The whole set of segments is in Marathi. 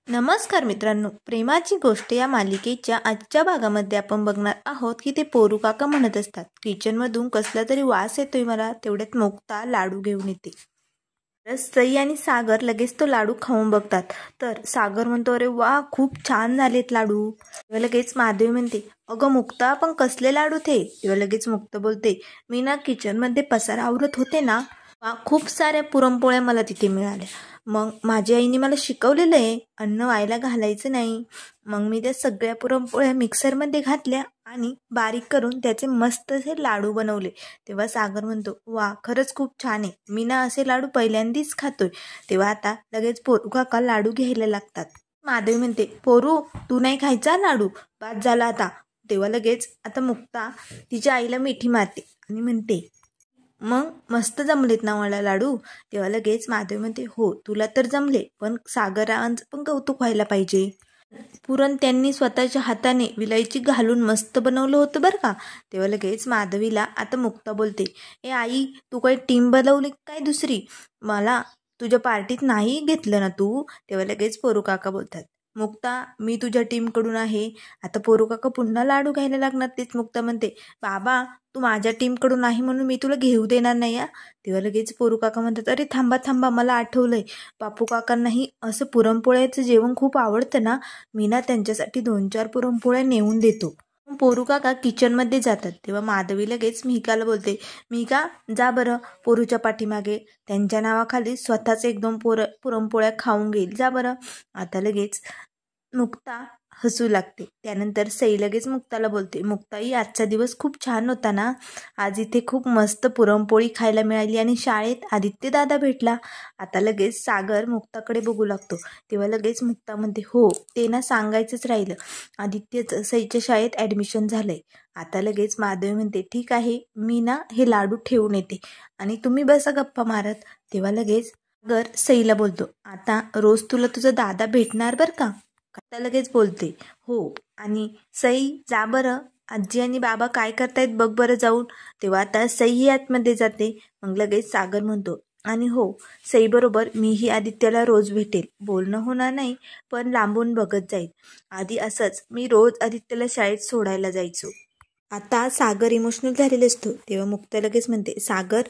नमस्कार मित्रांनो, प्रेमाची गोष्ट या मालिकेच्या आजच्या भागामध्ये आपण बघणार आहोत की ते पोरू काका म्हणत असतात, किचनमधून कसला तरी वास येतोय मला. तेवढ्यात मुक्ता लाडू घेऊन येते. सई आणि सागर लगेच तो लाडू खाऊन बघतात. तर सागर म्हणतो, अरे वा, खूप छान झालेत लाडू. तेव्हा लगेच माधवी म्हणते, अगं मुक्ता, पण कसले लाडू थे? तेव्हा लगेच मुक्ता बोलते, मी ना किचनमध्ये पसारा आवरत होते ना, खूप साऱ्या पुरणपोळ्या मला तिथे मिळाल्या. मग माझ्या आईने मला शिकवलेलं आहे अन्न व्हायला घालायचं नाही. मग मी त्या सगळ्या पुरणपोळ्या मिक्सरमध्ये घातल्या आणि बारीक करून त्याचे मस्त असे लाडू बनवले. तेव्हा सागर म्हणतो, वा, खरंच खूप छान आहे. मी ना असे लाडू पहिल्यांदाच खातोय. तेव्हा आता लगेच पोरू काका लाडू घ्यायला लागतात. माधवी म्हणते, पोरू, तू नाही खायचा लाडू, बाद झाला आता. तेव्हा लगेच आता मुक्ता तिच्या आईला मिठी मारते आणि म्हणते, मग मस्त जमलेत ना मला लाडू. तेव्हा लगेच माधवी म्हणते, हो, तुला तर जमले, पण सागरांचं पण कौतुक व्हायला पाहिजे. पुरण त्यांनी स्वतःच्या हाताने विलायची घालून मस्त बनवलं होतं बरं का. तेव्हा लगेच माधवीला आता मुक्ता बोलते, ए आई, तू काही टीम बनवली काय दुसरी? मला तुझ्या पार्टीत नाही घेतलं ना तू. तेव्हा लगेच पोरू काका बोलतात, मुक्ता, मी तुझ्या टीमकडून आहे. आता पोरू काका पुन्हा लाडू घ्यायला लागणार. तेच मुक्ता म्हणते, बाबा, तू माझ्या टीमकडून नाही म्हणून मी तुला घेऊ देणार नाही या. तेव्हा लगेच पोरू काका म्हणतात, अरे थांबा थांबा, मला आठवलंय, बापू काकांनाही असं पुरणपोळ्याचं जेवण खूप आवडतं ना. मी ना त्यांच्यासाठी 2-4 पुरणपोळ्या नेऊन देतो. पोरू काका किचनमध्ये जातात. तेव्हा माधवी लगेच मिहिकाला बोलते, मिहिका, जा बरं पोरूच्या पाठीमागे, त्यांच्या नावाखाली स्वतःच 1-2 पुरणपोळ्या खाऊन घेईल, जा बरं. आता लगेच मुक्ता हसू लागते. त्यानंतर सई लगेच मुक्ताला बोलते, मुक्ताई, आजचा दिवस खूप छान होता ना. आज इथे खूप मस्त पुरणपोळी खायला मिळाली आणि शाळेत आदित्य दादा भेटला. आता लगेच सागर मुक्ताकडे बघू लागतो. तेव्हा लगेच मुक्ता म्हणते, हो, ते ना सांगायचंच राहिलं, आदित्यचं सईच्या शाळेत ॲडमिशन झालंय. आता लगेच माधवी म्हणते, ठीक आहे, मी ना हे लाडू ठेवून येते आणि तुम्ही बसा गप्पा मारत. तेव्हा लगेच सागर सईला बोलतो, आता रोज तुला तुझा दादा भेटणार बरं का. आता लगेच बोलते, हो, आणि सई, जा बरं, आजी आणि बाबा काय करतायत बघ बरं जाऊन. तेव्हा आता सई आतमध्ये जाते. मग लगेच सागर म्हणतो, आणि हो, सई बरोबर मीही आदित्यला रोज भेटेल. बोलणं होणार नाही, पण लांबून बघत जाईल. आधी असंच मी रोज आदित्यला शाळेत सोडायला जायचो. आता सागर इमोशनल झालेला असतो. तेव्हा मुक्ता लगेच म्हणते, सागर,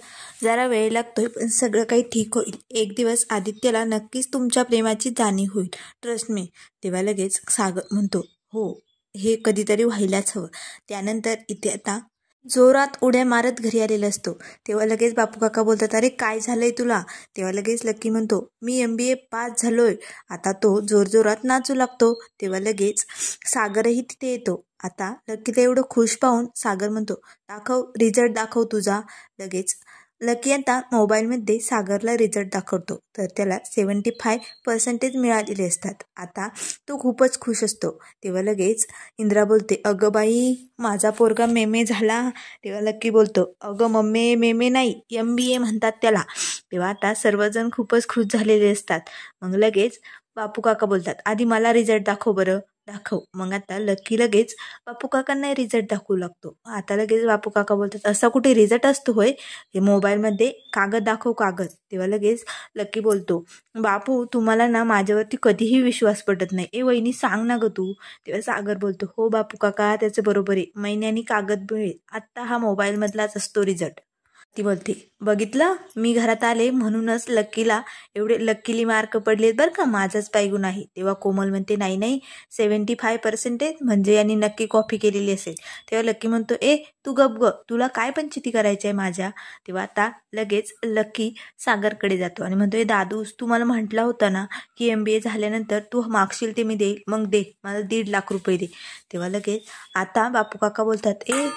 जरा वेळ लागतोय, पण सगळं काही ठीक होईल. एक दिवस आदित्यला नक्कीच तुमच्या प्रेमाची जाणीव होईल, ट्रस्ट मी. तेव्हा लगेच सागर म्हणतो, हो, हे कधीतरी व्हायलाच हवं. त्यानंतर इथे आता जोरात उड्या मारत घरी आलेला असतो. तेव्हा लगेच बापू काका बोलतात, अरे काय झालंय तुला? तेव्हा लगेच लकी म्हणतो, मी MBA पास झालोय. आता तो जोरजोरात नाचू लागतो. तेव्हा लगेच सागरही तिथे येतो. आता लकीला एवढं खुश पाहून सागर म्हणतो, दाखव रिझल्ट, दाखव तुझा. लगेच लकी आता मोबाईलमध्ये सागरला रिझल्ट दाखवतो. तर त्याला 75% मिळालेले असतात. आता तो खूपच खुश असतो. तेव्हा लगेच इंद्रा बोलते, अगं बाई, माझा पोरगा मेमे झाला. तेव्हा लकी बोलतो, अगं मम्मे, मेमे नाही, MBA म्हणतात त्याला. तेव्हा आता सर्वजण खूपच खुश झालेले असतात. मग लगेच बापू काका बोलतात, आधी मला रिझल्ट दाखव बरं, दाखव. मग आता लकी लगेच बापू काकांना रिझल्ट दाखवू लागतो. आता लगेच बापू काका बोलतात, असा कुठे रिझल्ट असतो होय, हे मोबाईलमध्ये कागद दाखव, कागद. तेव्हा लगेच लकी बोलतो, बापू, तुम्हाला ना माझ्यावरती कधीही विश्वास पटत नाही. ए वहिनी, सांग ना गं तू. तेव्हा सागर बोलतो, हो बापू काका, त्याचं बरोबर आहे, महिन्यानी कागद मिळेल, आत्ता हा मोबाईलमधलाच असतो रिझल्ट. ती बोलते, बघितलं, मी घरात आले म्हणूनच लकीला एवढे लकीली मार्क पडलेत बरं का, माझाच पायगुण आहे. तेव्हा कोमल म्हणते, नाही नाही, 75% म्हणजे यांनी नक्की कॉपी केलेली असेल. तेव्हा लकी म्हणतो, ए तू गप ग, तुला काय पंचिती करायची आहे माझ्या. तेव्हा आता लगेच लकी सागरकडे जातो आणि म्हणतो, ए दादूस, तू मला म्हटला होता ना की MBA झाल्यानंतर तू मागशील ते मी देईल, मग दे मला 1.5 लाख रुपये दे. तेव्हा लगेच आता बापू काका बोलतात, ए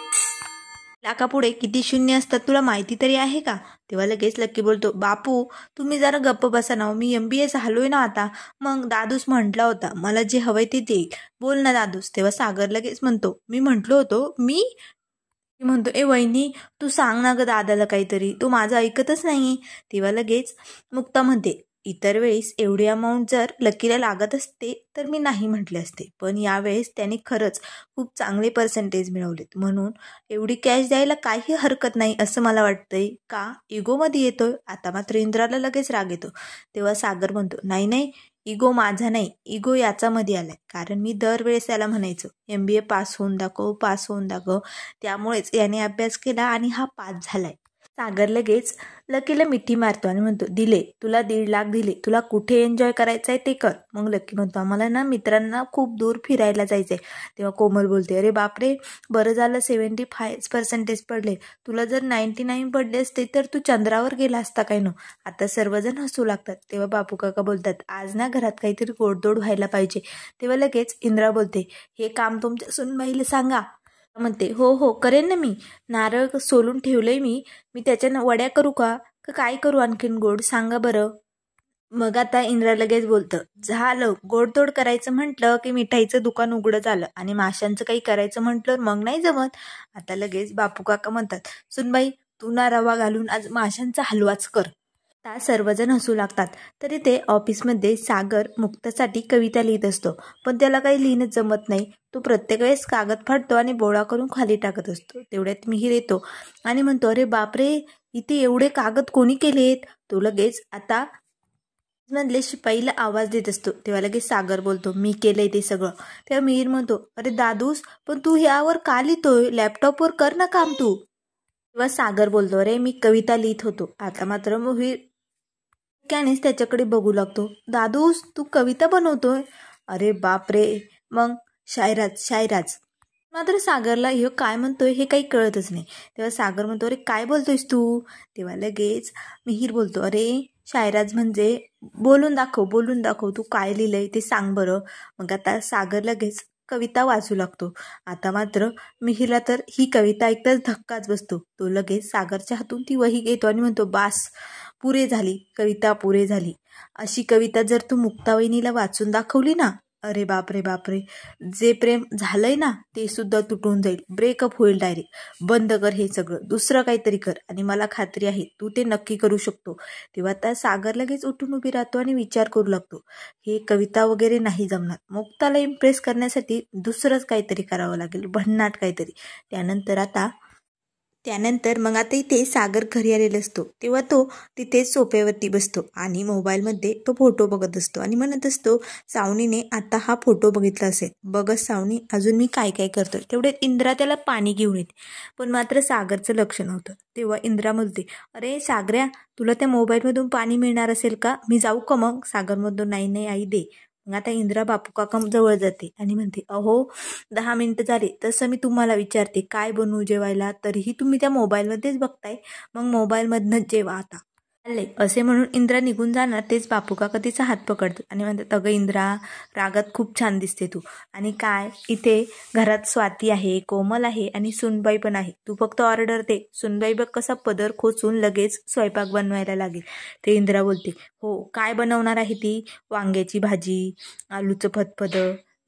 लाखापुढे किती शून्य असतात तुला माहिती तरी आहे का. तेव्हा लगेच लकी बोलतो, बापू, तुम्ही जरा गप्प बसा ना, मी MBA झालोय ना आता. मग दादूस म्हटला होता मला जे हवंय ते देईल, बोल ना दादूस. तेव्हा सागर लगेच म्हणतो, मी म्हटलो होतो, मी म्हणतो, ए वहिनी, तू सांग ना ग दादाला काहीतरी, तो माझं ऐकतच नाही. तेव्हा लगेच मुक्ता म्हणते, इतर वेळेस एवढी अमाऊंट जर लकीला लागत असते तर मी नाही म्हटले असते, पण यावेळेस त्याने खरंच खूप चांगले पर्सेंटेज मिळवलेत, म्हणून एवढी कॅश द्यायला काही हरकत नाही असं मला वाटतंय. का इगोमध्ये येतोय. आता मात्र इंद्राला लगेच राग येतो. तेव्हा सागर म्हणतो, नाही नाही, इगो माझा नाही, इगो याच्यामध्ये आलाय. कारण मी दरवेळेस त्याला म्हणायचो MBA पास होऊन दाखव, पास होऊन दाखव. त्यामुळेच याने अभ्यास केला आणि हा पास झालाय. सागर लगेच लकीला मिठी मारतो आणि म्हणतो दिले तुला 1.5 लाख दिले, तुला कुठे एन्जॉय करायचं आहे ते कर. मग लकी म्हणतो आम्हाला ना मित्रांना खूप दूर फिरायला जायचंय. तेव्हा कोमल बोलते अरे बापरे, बरं झालं 75% पडले. तुला जर 99 पडले असते तर तू चंद्रावर गेला असता काय नो. आता सर्वजण हसू लागतात. तेव्हा बापू काका बोलतात आज ना घरात काहीतरी गोडधोड व्हायला पाहिजे. तेव्हा लगेच इंद्रा बोलते हे काम तुमच्या सुनबाईला सांगा. म्हणते हो हो करेन ना मी. नारळ सोलून ठेवलंय मी त्याच्या वड्या करू का काय करू आणखीन गोड सांगा बरं. मग आता इंद्रा लगेच बोलतं झालं, गोडतोड करायचं म्हटलं की मिठाईचं दुकान उघडं झालं आणि माशांचं काही करायचं म्हटलं मग नाही जमत. आता लगेच बापू काका म्हणतात सुनबाई तू ना रवा घालून आज माशांचा हलवाच कर. आता सर्वजण हसू लागतात. तरी ते ऑफिसमध्ये सागर मुक्तासाठी कविता लिहित असतो. पण त्याला काही लिहिणंच जमत नाही. तो प्रत्येक वेळेस कागद फाडतो आणि बोळा करून खाली टाकत असतो. तेवढ्यात मिहीर येतो आणि म्हणतो अरे बापरे, इथे एवढे कागद कोणी केलेत. तो लगेच आता मधले शिपाईला आवाज देत असतो. तेव्हा लगेच सागर बोलतो मी केलंय ते सगळं. तेव्हा मिहीर म्हणतो अरे दादूस, पण तू ह्यावर का लिहितोय, लॅपटॉपवर कर ना काम तू. तेव्हा सागर बोलतो अरे मी कविता लिहित होतो. आता मात्र मिहीर त्यानेच त्याच्याकडे बघू लागतो. दादूस तू कविता बनवतोय. अरे बापरे. मग शायराज. मात्र सागरला हे काय म्हणतोय हे काही कळतच नाही. तेव्हा सागर म्हणतो अरे काय बोलतोयस तू. तेव्हा लगेच मिहीर बोलतो अरे शायराज म्हणजे बोलून दाखव तू काय लिहिलंय ते सांग बरं. मग आता सागर लगेच कविता वाचू लागतो. आता मात्र मिहीरला तर ही कविता ऐकताच धक्काच बसतो. तो लगेच सागरच्या हातून ती वही घेतो आणि म्हणतो बास, पुरे झाली कविता, पुरे झाली. अशी कविता जर तू मुक्तावहिनीला वाचून दाखवली ना, अरे बापरे, जे प्रेम झालंय ना ते सुद्धा तुटून जाईल, ब्रेकअप होईल डायरेक्ट. बंद कर हे सगळं, दुसरं काहीतरी कर आणि मला खात्री आहे तू ते नक्की करू शकतो. तेव्हा आता सागर लगेच उठून उभी राहतो आणि विचार करू लागतो हे कविता वगैरे नाही जमणार. मुक्ताला इम्प्रेस करण्यासाठी दुसरंच काहीतरी करावं लागेल, भन्नाट काहीतरी. त्यानंतर मग आता इथे सागर घरी आलेला असतो. तेव्हा तो तिथे सोफ्यावरती बसतो आणि मोबाईलमध्ये तो फोटो बघत असतो आणि म्हणत असतो सावनीने आता हा फोटो बघितला असेल, बघच सावनी अजून मी काय काय करतोय. तेवढे इंद्रा त्याला पाणी घेऊन येते. पण मात्र सागरचं लक्ष नव्हतं. तेव्हा इंद्रा म्हणते अरे सागऱ्या, तुला त्या मोबाईलमधून पाणी मिळणार असेल का, मी जाऊ का मग. सागर म्हणतो नाही आई दे. मग आता इंद्रा बापू काका जवळ जाते आणि म्हणते अहो 10 मिनिटं झाले, तसं मी तुम्हाला विचारते काय बनवू जेवायला, तरीही तुम्ही त्या मोबाईलमध्येच बघताय. मग मोबाईलमधनंच जेवा आता आले. असे म्हणून इंद्रा निघून जाणार तेच बापू काका तिचा हात पकडतात आणि म्हणतात अगं इंद्रा, रागात खूप छान दिसते तू. आणि काय इथे घरात स्वाती आहे, कोमल आहे आणि सुनबाई पण आहे. तू फक्त ऑर्डर दे. सुनबाई बघ कसा पदर खोचून लगेच स्वयंपाक बनवायला लागेल. ते इंद्रा बोलते हो, काय बनवणार आहे ती. वांग्याची भाजी, आलूचं फतफद,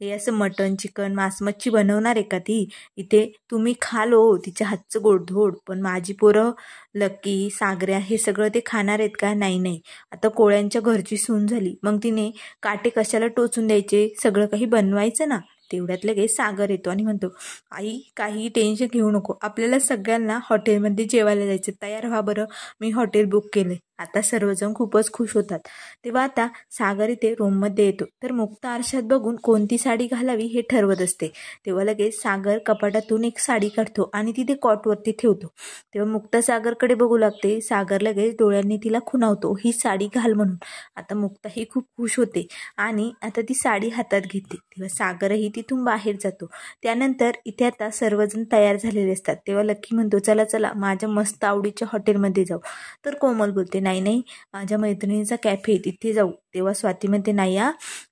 हे असं मटण चिकन मांस मच्छी बनवणार आहे का ती. इथे तुम्ही खालो तिच्या हातचं गोडधोड, पण माझी पोरं लकी सागऱ्या हे सगळं ते खाणार आहेत का. नाही. आता कोळ्यांच्या घरची सून झाली, मग तिने काटे कशाला टोचून द्यायचे, सगळं काही बनवायचं ना. तेवढ्यात लगेच सागर येतो आणि म्हणतो आई काही टेन्शन घेऊ नको, आपल्याला सगळ्यांना हॉटेलमध्ये जेवायला जायचं, तयार व्हा बरं, मी हॉटेल बुक केले. आता सर्वजण खूपच खुश होतात. तेव्हा आता सागर इथे रूममध्ये येतो तर मुक्ता आरशात बघून कोणती साडी घालावी हे ठरवत असते. तेव्हा लगेच सागर कपाटातून एक साडी काढतो आणि ती कॉटवरती ठेवतो. तेव्हा मुक्ता सागरकडे बघू लागते. सागर लगेच डोळ्यांनी तिला खुणावतो ही साडी घाल म्हणून. आता मुक्ता ही खूप खुश होते आणि आता ती साडी हातात घेते. तेव्हा सागरही तिथून बाहेर जातो. त्यानंतर इथे आता सर्वजण तयार झालेले असतात. तेव्हा लक्की म्हणतो चला माझ्या मस्त आवडीच्या हॉटेलमध्ये जाऊ. तर कोमल बोलते नाही माझ्या मैत्रिणीचा कॅफे तिथे जाऊ. तेव्हा स्वाती म्हणते नाही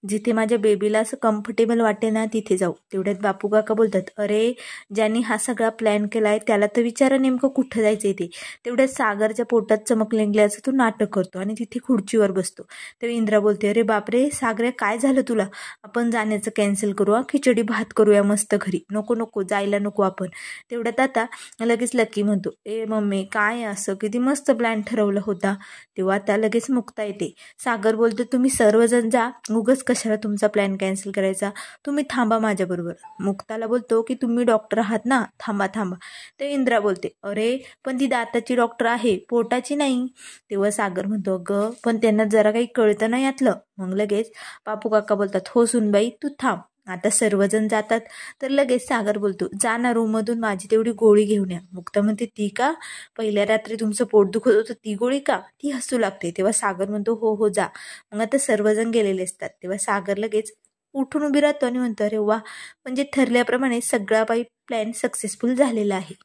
जिथे माझ्या बेबीला असं कम्फर्टेबल वाटेल ना तिथे जाऊ. तेवढ्यात बापू काका बोलतात अरे ज्यांनी हा सगळा प्लॅन केलाय त्याला तर विचारा नेमकं कुठं जायचंय ते. तेवढ्यात सागरच्या पोटात चमक लेंगल्याचं तो नाटक करतो आणि तिथे खुर्चीवर बसतो. तेव्हा इंद्रा बोलते अरे बापरे सागऱ्या, काय झालं तुला. आपण जाण्याचं कॅन्सल करू, खिचडी भात करूया मस्त घरी. नको जायला नको आपण. तेवढ्यात आता लगेच लकी म्हणतो ए मम्मी काय असं किती मस्त प्लॅन ठरवला होता, तेव्हा आता लगेच मुक्ता येते. सागर बोलतो तुम्ही सर्वजण जा, उगाच कशाला तुमचा प्लॅन कॅन्सल करायचा, तुम्ही थांबा माझ्याबरोबर. मुक्ताला बोलतो की तुम्ही डॉक्टर आहात ना, थांबा थांबा. ते इंद्रा बोलते अरे पण ती दाताची डॉक्टर आहे, पोटाची नाही. तेव्हा सागर म्हणतो अगं पण त्यांना जरा काही कळतं नाही यातलं. मग लगेच बापू काका बोलतात हो सुनबाई तू थांब. आता सर्वजण जातात तर लगेच सागर बोलतो जा ना रूममधून माझी तेवढी गोळी घेऊन या. मुक्ता म्हणते ती का, पहिल्या रात्री तुमचं पोट दुखत होतं ती गोळी का. ती हसू लागते. तेव्हा सागर म्हणतो हो हो जा. मग आता सर्वजण गेलेले असतात. तेव्हा सागर लगेच उठून उभी राहतो आणि म्हणतो अरे वा, म्हणजे ठरल्याप्रमाणे सगळा प्लॅन सक्सेसफुल झालेला आहे.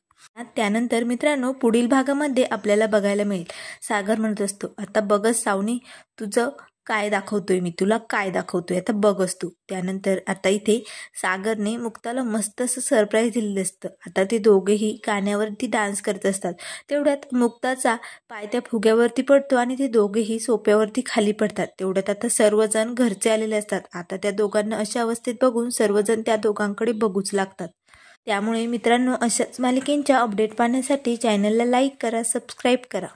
त्यानंतर मित्रांनो पुढील भागामध्ये आपल्याला बघायला मिळेल सागर म्हणत असतो आता बघच सावनी, तुझं काय दाखवतोय मी तुला, काय दाखवतोय आता बघच तू. त्यानंतर आता इथे सागरने मुक्ताला मस्त असं सरप्राईज दिलेलं असतं. आता ते दोघेही गाण्यावरती डान्स करत असतात. तेवढ्यात मुक्ताचा पाय त्या फुग्यावरती पडतो आणि ते दोघेही सोप्यावरती खाली पडतात. तेवढ्यात आता सर्वजण घरचे आलेले असतात. आता त्या दोघांना अशा अवस्थेत बघून सर्वजण त्या दोघांकडे बघूच लागतात. त्यामुळे मित्रांनो अशाच मालिकेंच्या अपडेट पाहण्यासाठी चॅनलला लाईक करा, सबस्क्राईब करा.